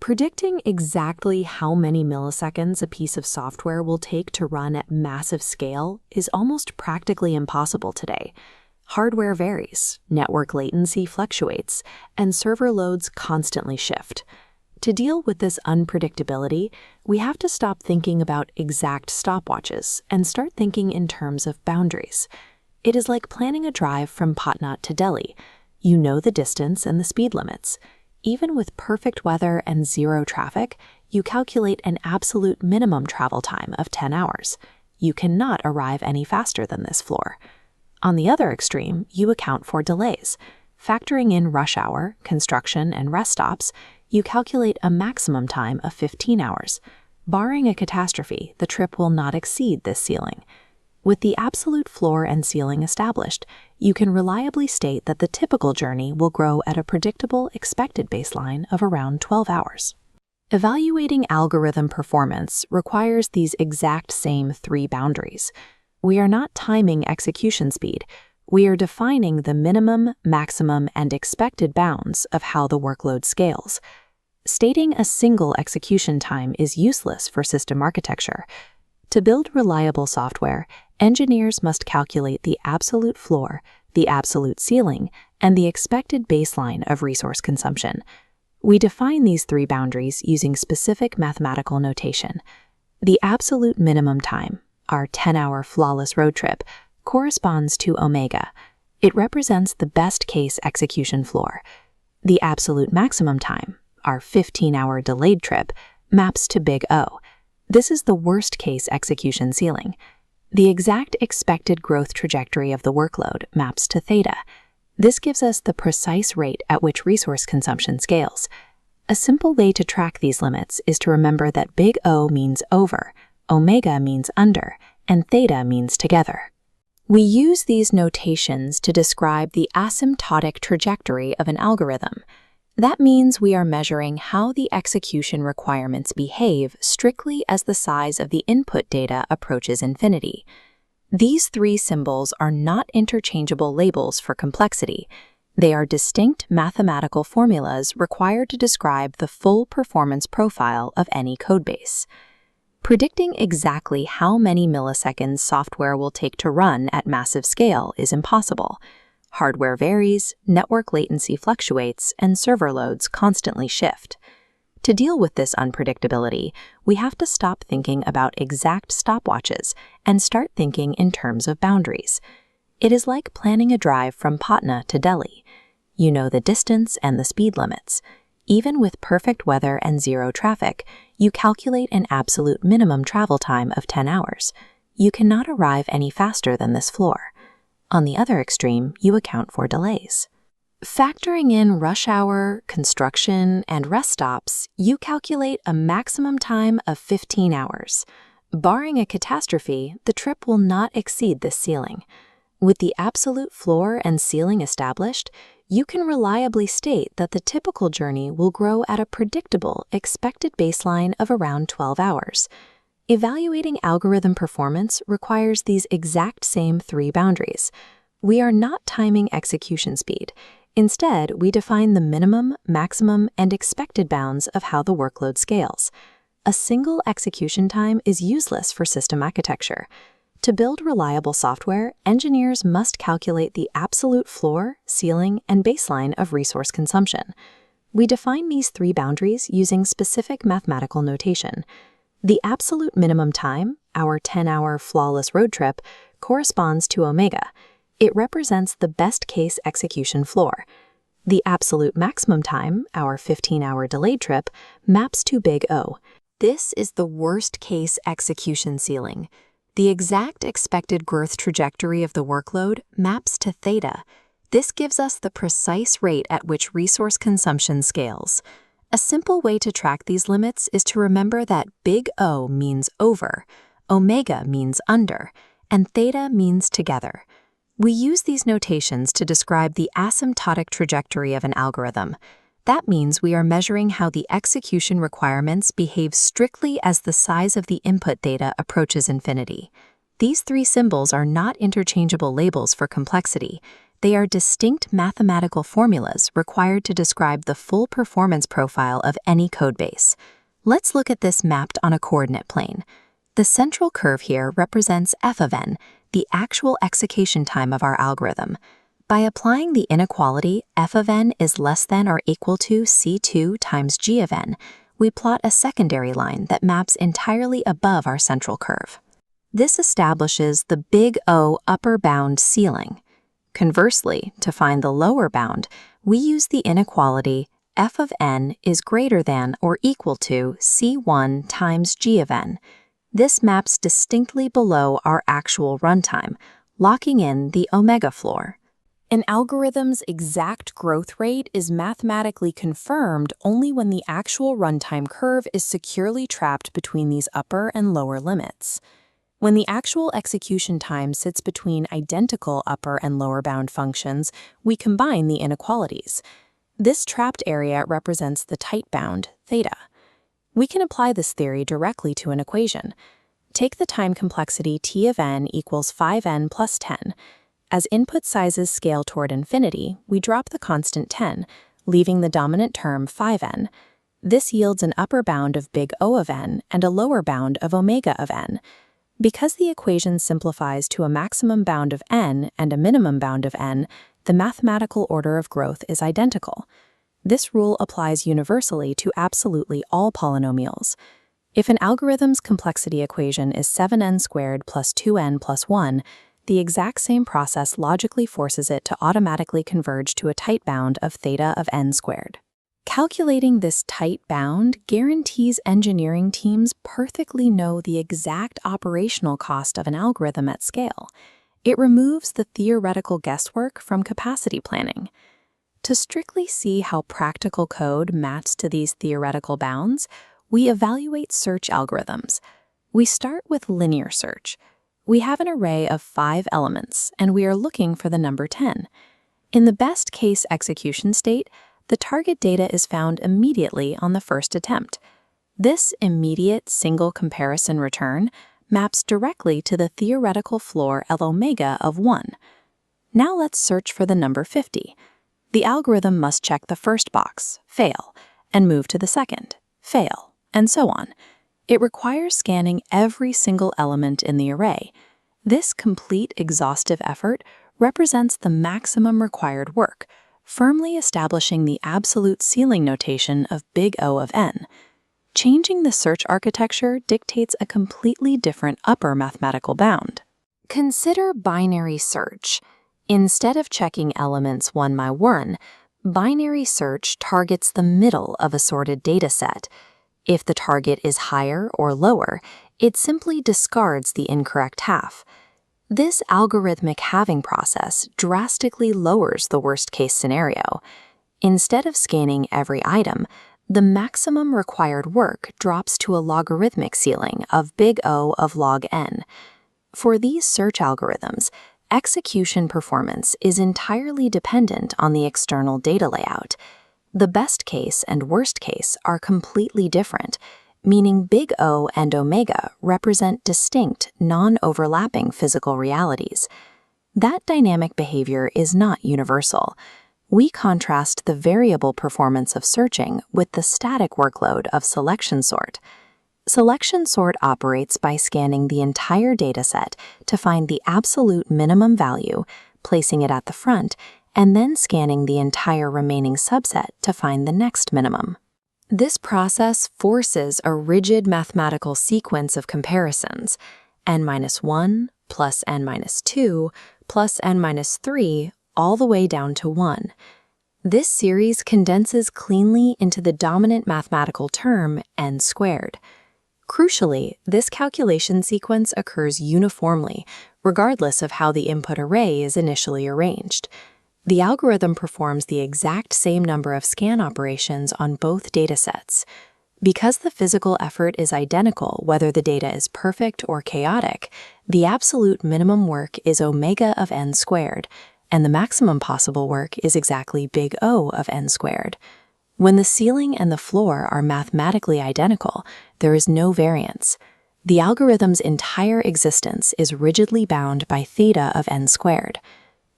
Predicting exactly how many milliseconds a piece of software will take to run at massive scale is almost practically impossible today. Hardware varies, network latency fluctuates, and server loads constantly shift. To deal with this unpredictability, we have to stop thinking about exact stopwatches and start thinking in terms of boundaries. It is like planning a drive from Patna to Delhi. You know the distance and the speed limits. Even with perfect weather and zero traffic, you calculate an absolute minimum travel time of 10 hours. You cannot arrive any faster than this floor. On the other extreme, you account for delays. Factoring in rush hour, construction, and rest stops, you calculate a maximum time of 15 hours. Barring a catastrophe, the trip will not exceed this ceiling. With the absolute floor and ceiling established, you can reliably state that the typical journey will grow at a predictable expected baseline of around 12 hours. Evaluating algorithm performance requires these exact same three boundaries. We are not timing execution speed. We are defining the minimum, maximum, and expected bounds of how the workload scales. Stating a single execution time is useless for system architecture. To build reliable software, engineers must calculate the absolute floor, the absolute ceiling, and the expected baseline of resource consumption. We define these three boundaries using specific mathematical notation. The absolute minimum time, our 10-hour flawless road trip, corresponds to omega. It represents the best-case execution floor. The absolute maximum time, our 15-hour delayed trip, maps to big O. This is the worst-case execution ceiling. The exact expected growth trajectory of the workload maps to theta. This gives us the precise rate at which resource consumption scales. A simple way to track these limits is to remember that big O means over, omega means under, and theta means together. We use these notations to describe the asymptotic trajectory of an algorithm. That means we are measuring how the execution requirements behave strictly as the size of the input data approaches infinity. These three symbols are not interchangeable labels for complexity. They are distinct mathematical formulas required to describe the full performance profile of any codebase. Predicting exactly how many milliseconds software will take to run at massive scale is impossible. Hardware varies, network latency fluctuates, and server loads constantly shift. To deal with this unpredictability, we have to stop thinking about exact stopwatches and start thinking in terms of boundaries. It is like planning a drive from Patna to Delhi. You know the distance and the speed limits. Even with perfect weather and zero traffic, you calculate an absolute minimum travel time of 10 hours. You cannot arrive any faster than this floor. On the other extreme, you account for delays. Factoring in rush hour, construction, and rest stops, you calculate a maximum time of 15 hours. Barring a catastrophe, the trip will not exceed this ceiling. With the absolute floor and ceiling established, you can reliably state that the typical journey will grow at a predictable expected baseline of around 12 hours. Evaluating algorithm performance requires these exact same three boundaries. We are not timing execution speed. Instead, we define the minimum, maximum, and expected bounds of how the workload scales. A single execution time is useless for system architecture. To build reliable software, engineers must calculate the absolute floor, ceiling, and baseline of resource consumption. We define these three boundaries using specific mathematical notation. The absolute minimum time, our 10-hour flawless road trip, corresponds to omega. It represents the best-case execution floor. The absolute maximum time, our 15-hour delayed trip, maps to big O. This is the worst-case execution ceiling. The exact expected growth trajectory of the workload maps to theta. This gives us the precise rate at which resource consumption scales. A simple way to track these limits is to remember that big O means over, omega means under, and theta means together. We use these notations to describe the asymptotic trajectory of an algorithm. That means we are measuring how the execution requirements behave strictly as the size of the input data approaches infinity. These three symbols are not interchangeable labels for complexity. They are distinct mathematical formulas required to describe the full performance profile of any codebase. Let's look at this mapped on a coordinate plane. The central curve here represents f of n, the actual execution time of our algorithm. By applying the inequality f of n is less than or equal to c2 times g of n, we plot a secondary line that maps entirely above our central curve. This establishes the big O upper bound ceiling. Conversely, to find the lower bound, we use the inequality f of n is greater than or equal to c1 times g of n. This maps distinctly below our actual runtime, locking in the omega floor. An algorithm's exact growth rate is mathematically confirmed only when the actual runtime curve is securely trapped between these upper and lower limits. When the actual execution time sits between identical upper and lower bound functions, we combine the inequalities. This trapped area represents the tight bound, theta. We can apply this theory directly to an equation. Take the time complexity t of n equals 5n plus 10. As input sizes scale toward infinity, we drop the constant 10, leaving the dominant term 5n. This yields an upper bound of big O of n and a lower bound of omega of n. Because the equation simplifies to a maximum bound of n and a minimum bound of n, the mathematical order of growth is identical. This rule applies universally to absolutely all polynomials. If an algorithm's complexity equation is 7n squared plus 2n plus 1, the exact same process logically forces it to automatically converge to a tight bound of theta of n squared. Calculating this tight bound guarantees engineering teams perfectly know the exact operational cost of an algorithm at scale. It removes the theoretical guesswork from capacity planning. To strictly see how practical code maps to these theoretical bounds, we evaluate search algorithms. We start with linear search. We have an array of 5 elements, and we are looking for the number 10. In the best-case execution state, the target data is found immediately on the first attempt. This immediate single comparison return maps directly to the theoretical floor L omega of 1. Now let's search for the number 50. The algorithm must check the first box, fail, and move to the second, fail, and so on. It requires scanning every single element in the array. This complete exhaustive effort represents the maximum required work, firmly establishing the absolute ceiling notation of big O of n. Changing the search architecture dictates a completely different upper mathematical bound. Consider binary search. Instead of checking elements one by one, binary search targets the middle of a sorted data set. If the target is higher or lower, it simply discards the incorrect half. This algorithmic halving process drastically lowers the worst-case scenario. Instead of scanning every item, the maximum required work drops to a logarithmic ceiling of big O of log n. For these search algorithms, execution performance is entirely dependent on the external data layout. The best case and worst case are completely different, meaning big O and omega represent distinct, non-overlapping physical realities. That dynamic behavior is not universal. We contrast the variable performance of searching with the static workload of selection sort. Selection sort operates by scanning the entire dataset to find the absolute minimum value, placing it at the front, and then scanning the entire remaining subset to find the next minimum. This process forces a rigid mathematical sequence of comparisons, n-1 plus n-2 plus n-3 all the way down to 1. This series condenses cleanly into the dominant mathematical term n squared. Crucially, this calculation sequence occurs uniformly, regardless of how the input array is initially arranged. The algorithm performs the exact same number of scan operations on both datasets. Because the physical effort is identical whether the data is perfect or chaotic, the absolute minimum work is omega of n squared, and the maximum possible work is exactly big O of n squared. When the ceiling and the floor are mathematically identical, there is no variance. The algorithm's entire existence is rigidly bound by theta of n squared.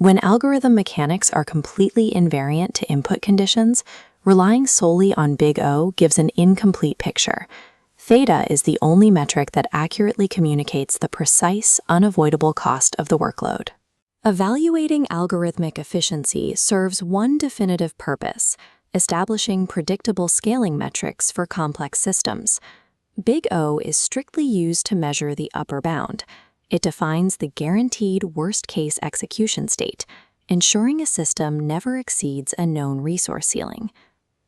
When algorithm mechanics are completely invariant to input conditions, relying solely on big O gives an incomplete picture. Theta is the only metric that accurately communicates the precise, unavoidable cost of the workload. Evaluating algorithmic efficiency serves one definitive purpose: establishing predictable scaling metrics for complex systems. Big O is strictly used to measure the upper bound. It defines the guaranteed worst-case execution state, ensuring a system never exceeds a known resource ceiling.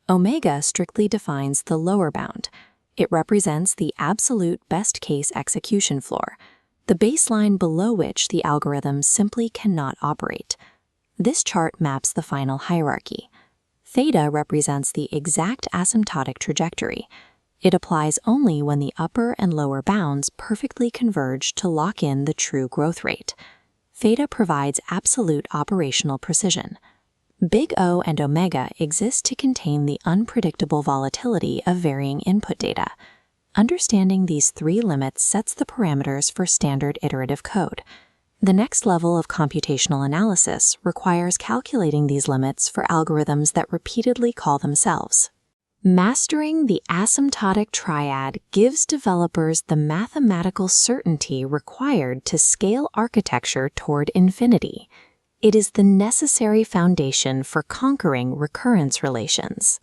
Omega strictly defines the lower bound. It represents the absolute best-case execution floor, the baseline below which the algorithm simply cannot operate. This chart maps the final hierarchy. Theta represents the exact asymptotic trajectory. It applies only when the upper and lower bounds perfectly converge to lock in the true growth rate. Theta provides absolute operational precision. Big O and omega exist to contain the unpredictable volatility of varying input data. Understanding these three limits sets the parameters for standard iterative code. The next level of computational analysis requires calculating these limits for algorithms that repeatedly call themselves. Mastering the asymptotic triad gives developers the mathematical certainty required to scale architecture toward infinity. It is the necessary foundation for conquering recurrence relations.